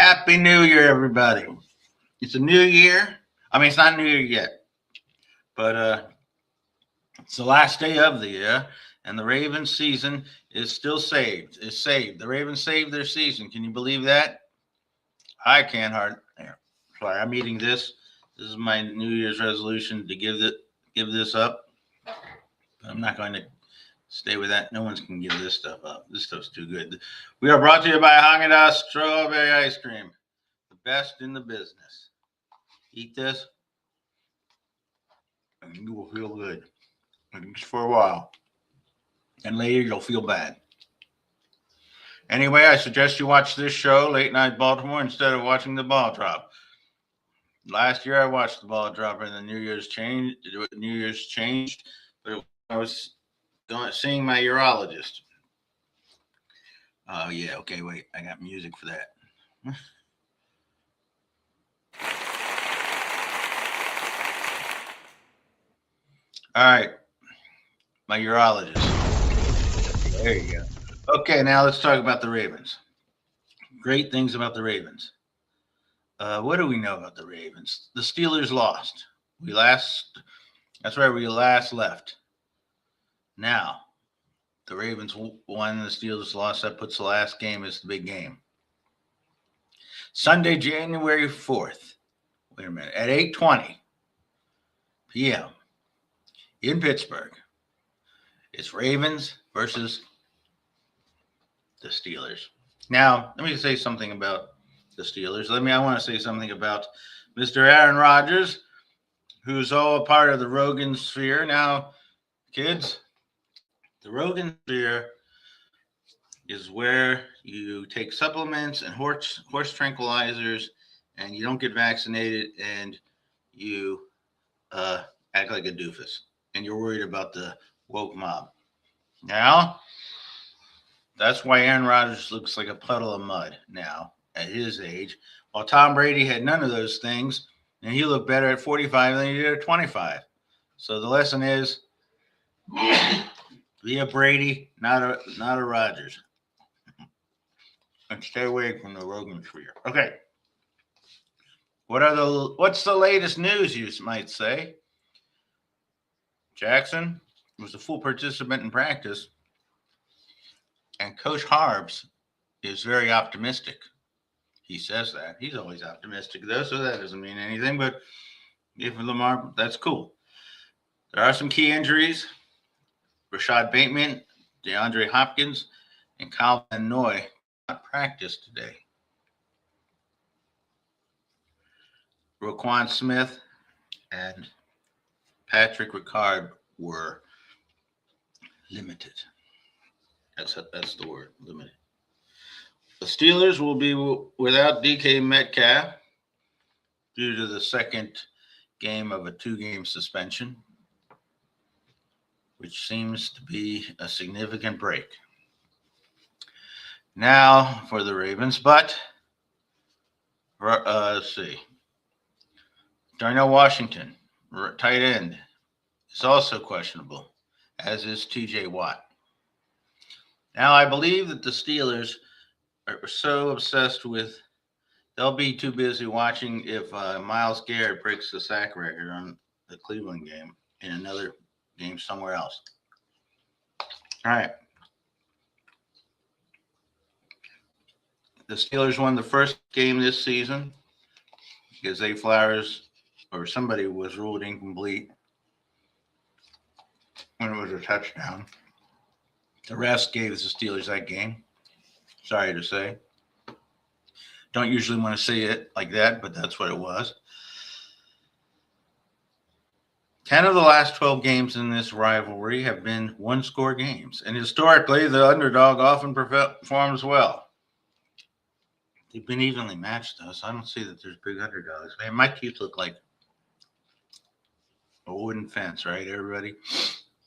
Happy New Year, everybody. It's a new year. I mean, it's not New Year yet, but it's the last day of the year, and the Ravens season is still saved. It's saved. The Ravens saved their season. Can you believe that? I can't hard. Sorry, I'm eating this. This is my New Year's resolution to give this up. But I'm not going to stay with that. No one's can give this stuff up. This stuff's too good. We are brought to you by Haagen-Dazs Strawberry Ice Cream, the best in the business. Eat this, and you will feel good. Just for a while. And later you'll feel bad. Anyway, I suggest you watch this show, Late Night Baltimore, instead of watching the ball drop. Last year I watched the ball drop and the New Year's changed, but I was seeing my urologist. Oh, yeah, okay, wait, I got music for that. All right, my urologist. There you go. Okay, now let's talk about the Ravens. Great things about the Ravens. What do we know about the Ravens? The Steelers lost. That's where we last left. Now, the Ravens won, the Steelers lost. That puts the last game as the big game. Sunday, January 4th. Wait a minute. At 8:20 p.m. in Pittsburgh, it's Ravens versus the Steelers. Now, let me say something about the Steelers. I want to say something about Mr. Aaron Rodgers, who's all a part of the Rogan sphere. Now, kids, the Rogan sphere is where you take supplements and horse tranquilizers, and you don't get vaccinated, and you act like a doofus, and you're worried about the woke mob. Now, that's why Aaron Rodgers looks like a puddle of mud now at his age, while Tom Brady had none of those things, and he looked better at 45 than he did at 25. So the lesson is, be a Brady, not a Rodgers. And stay away from the Rogan sphere. Okay. What's the latest news, you might say? Jackson was a full participant in practice, and Coach Harbs is very optimistic. He says that. He's always optimistic, though, so that doesn't mean anything. But if Lamar, that's cool. There are some key injuries. Rashad Bateman, DeAndre Hopkins, and Kyle Van Noy not practiced today. Roquan Smith and Patrick Ricard were limited. That's the word, limited. The Steelers will be without DK Metcalf due to the second game of a 2-game suspension, which seems to be a significant break. Now for the Ravens, but let's see. Darnell Washington, tight end, is also questionable, as is TJ Watt. Now, I believe that the Steelers are so obsessed with, they'll be too busy watching if Myles Garrett breaks the sack record on the Cleveland game in another game somewhere else. All right. The Steelers won the first game this season because Zay Flowers or somebody was ruled incomplete when it was a touchdown. The refs gave the Steelers that game. Sorry to say. Don't usually want to say it like that, but that's what it was. 10 of the last 12 games in this rivalry have been one-score games. And historically, the underdog often performs well. They've been evenly matched, though, so I don't see that there's big underdogs. Man, my teeth look like a wooden fence, right, everybody?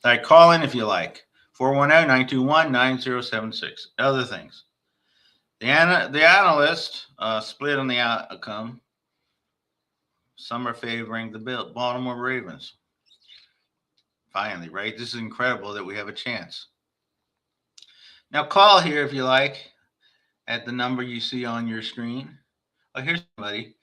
All right, call in if you like. 410-921-9076. Other things. The analysts split on the outcome. Some are favoring the Baltimore Ravens. Finally, right? This is incredible that we have a chance. Now, call here if you like at the number you see on your screen. Oh, here's somebody.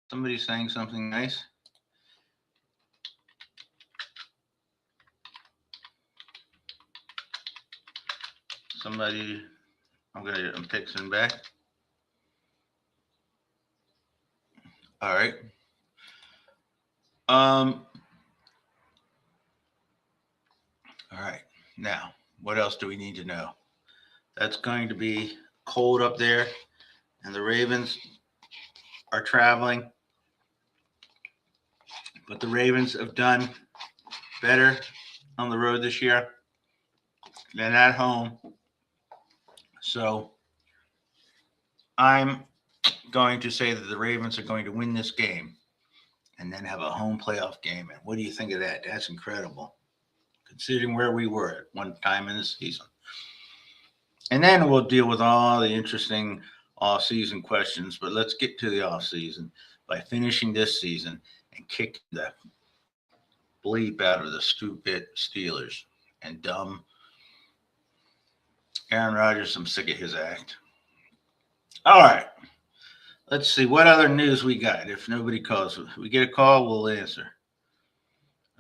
Somebody's saying something nice. Somebody, I'm texting back. All right. All right. Now, what else do we need to know? That's going to be cold up there, and the Ravens are traveling. But the Ravens have done better on the road this year than at home. So I'm going to say that the Ravens are going to win this game and then have a home playoff game. And what do you think of that? That's incredible, considering where we were at one time in the season. And then we'll deal with all the interesting off-season questions. But let's get to the off-season by finishing this season and kick the bleep out of the stupid Steelers and dumb Aaron Rodgers. I'm sick of his act. All right. Let's see what other news we got. If nobody calls, if we get a call, we'll answer.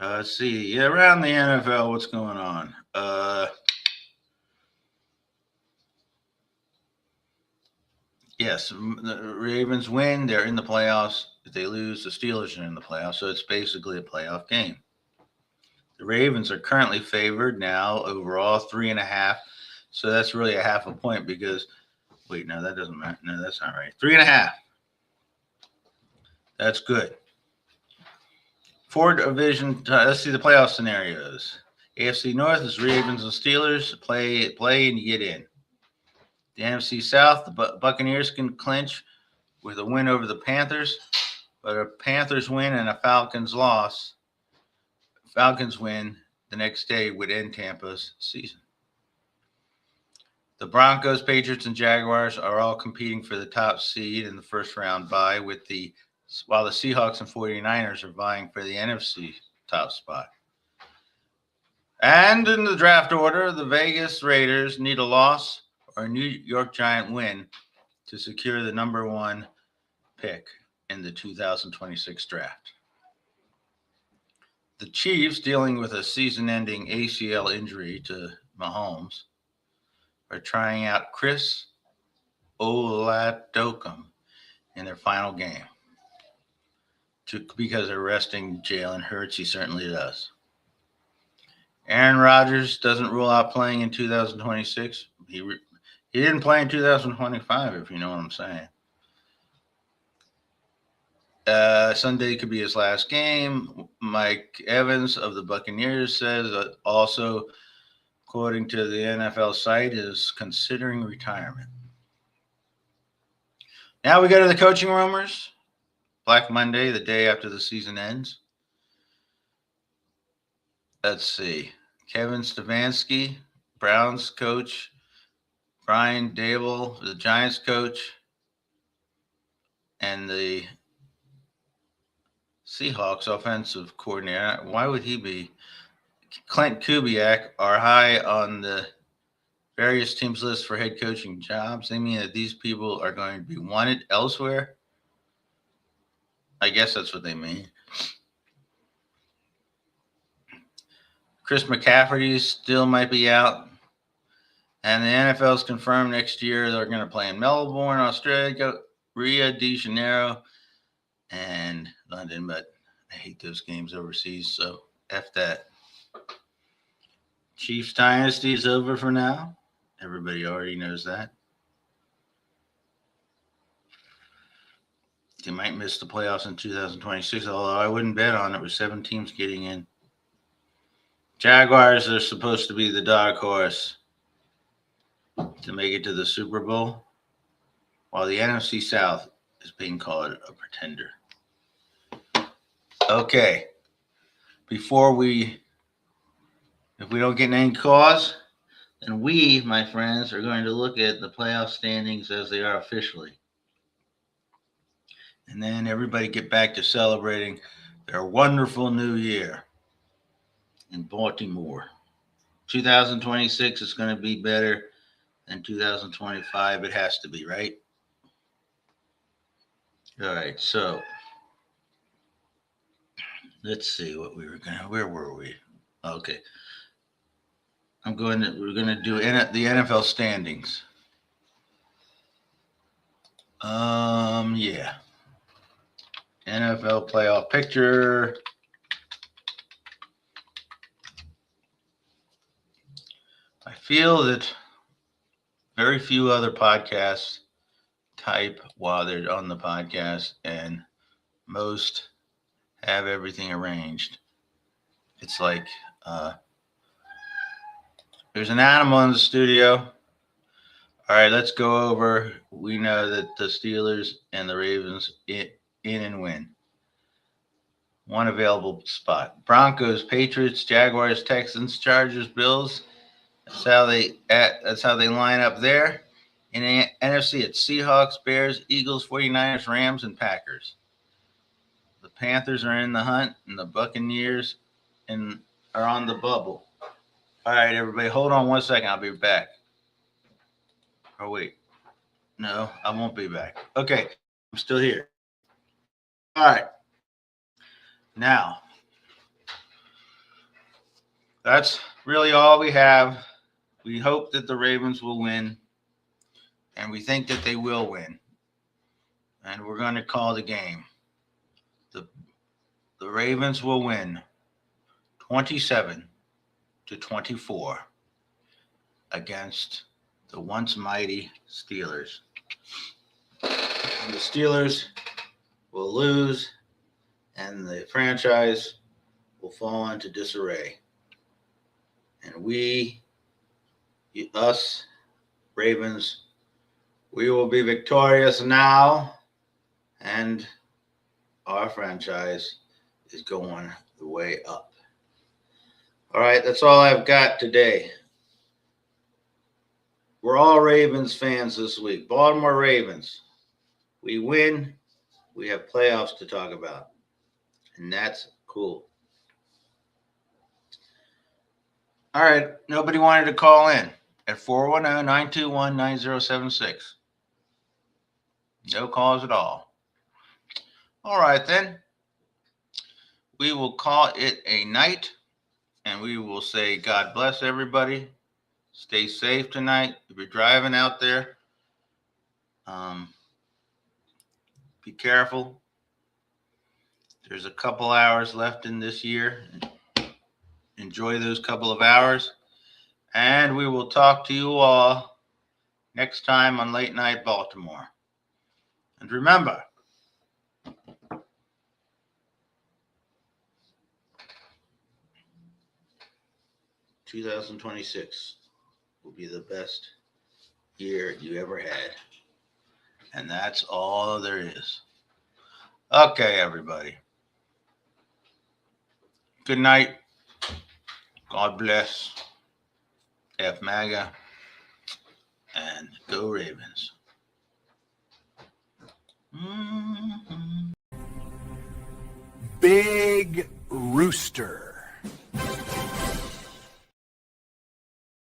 Let's see. Yeah, around the NFL, what's going on? Yes, the Ravens win. They're in the playoffs. If they lose, the Steelers are in the playoffs. So it's basically a playoff game. The Ravens are currently favored now overall 3.5. So that's really a half a point because, wait, no, that doesn't matter. No, that's not right. 3.5. That's good. Four division. Let's see the playoff scenarios. AFC North is Ravens and Steelers. Play, and you get in. The NFC South, the Buccaneers can clinch with a win over the Panthers, but a Panthers win and a Falcons loss. Falcons win the next day would end Tampa's season. The Broncos, Patriots, and Jaguars are all competing for the top seed in the first round bye, while the Seahawks and 49ers are vying for the NFC top spot. And in the draft order, the Vegas Raiders need a loss or a New York Giant win to secure the number 1 pick in the 2026 draft. The Chiefs, dealing with a season-ending ACL injury to Mahomes, are trying out Chris Oladokum in their final game because they're resting Jalen Hurts. He certainly does. Aaron Rodgers doesn't rule out playing in 2026. He didn't play in 2025, if you know what I'm saying. Sunday could be his last game. Mike Evans of the Buccaneers says that also, according to the NFL site, is considering retirement. Now we go to the coaching rumors. Black Monday, the day after the season ends. Let's see. Kevin Stefanski, Browns coach. Brian Daboll, the Giants coach. And the Seahawks offensive coordinator. Why would he be? Clint Kubiak are high on the various teams' list for head coaching jobs. They mean that these people are going to be wanted elsewhere. I guess that's what they mean. Chris McCaffrey still might be out. And the NFL's confirmed next year they're going to play in Melbourne, Australia, Rio de Janeiro, and London. But I hate those games overseas, so F that. Chiefs dynasty is over for now. Everybody already knows that. They might miss the playoffs in 2026, although I wouldn't bet on it with 7 teams getting in. Jaguars are supposed to be the dark horse to make it to the Super Bowl, while the NFC South is being called a pretender. Okay. If we don't get any calls, then we, my friends, are going to look at the playoff standings as they are officially. And then everybody get back to celebrating their wonderful new year in Baltimore. 2026 is going to be better than 2025. It has to be, right? All right, so let's see what we were gonna. Where were we? Okay, we're gonna do the NFL standings. Yeah. NFL playoff picture. I feel that very few other podcasts type while they're on the podcast, and most have everything arranged. It's like there's an animal in the studio. All right, let's go over. We know that the Steelers and the Ravens in and win. One available spot. Broncos, Patriots, Jaguars, Texans, Chargers, Bills. That's how they line up there. In the NFC, it's Seahawks, Bears, Eagles, 49ers, Rams, and Packers. The Panthers are in the hunt, and the Buccaneers are on the bubble. All right, everybody, hold on 1 second. I'll be back. Oh, wait. No, I won't be back. Okay, I'm still here. All right. Now, that's really all we have. We hope that the Ravens will win, and we think that they will win. And we're going to call the game. The Ravens will win 27-24 against the once mighty Steelers. And the Steelers will lose, and the franchise will fall into disarray. And us, Ravens, we will be victorious now, and our franchise is going the way up. All right, that's all I've got today. We're all Ravens fans this week. Baltimore Ravens. We win. We have playoffs to talk about. And that's cool. All right. Nobody wanted to call in at 410-921-9076. No calls at all. All right, then. We will call it a night, and we will say God bless everybody. Stay safe tonight. If you're driving out there, be careful. There's a couple hours left in this year. Enjoy those couple of hours. And we will talk to you all next time on Late Night Baltimore. And remember, 2026 will be the best year you ever had. And that's all there is. Okay, everybody. Good night. God bless. F MAGA. And go Ravens. Mm-hmm. Big Rooster.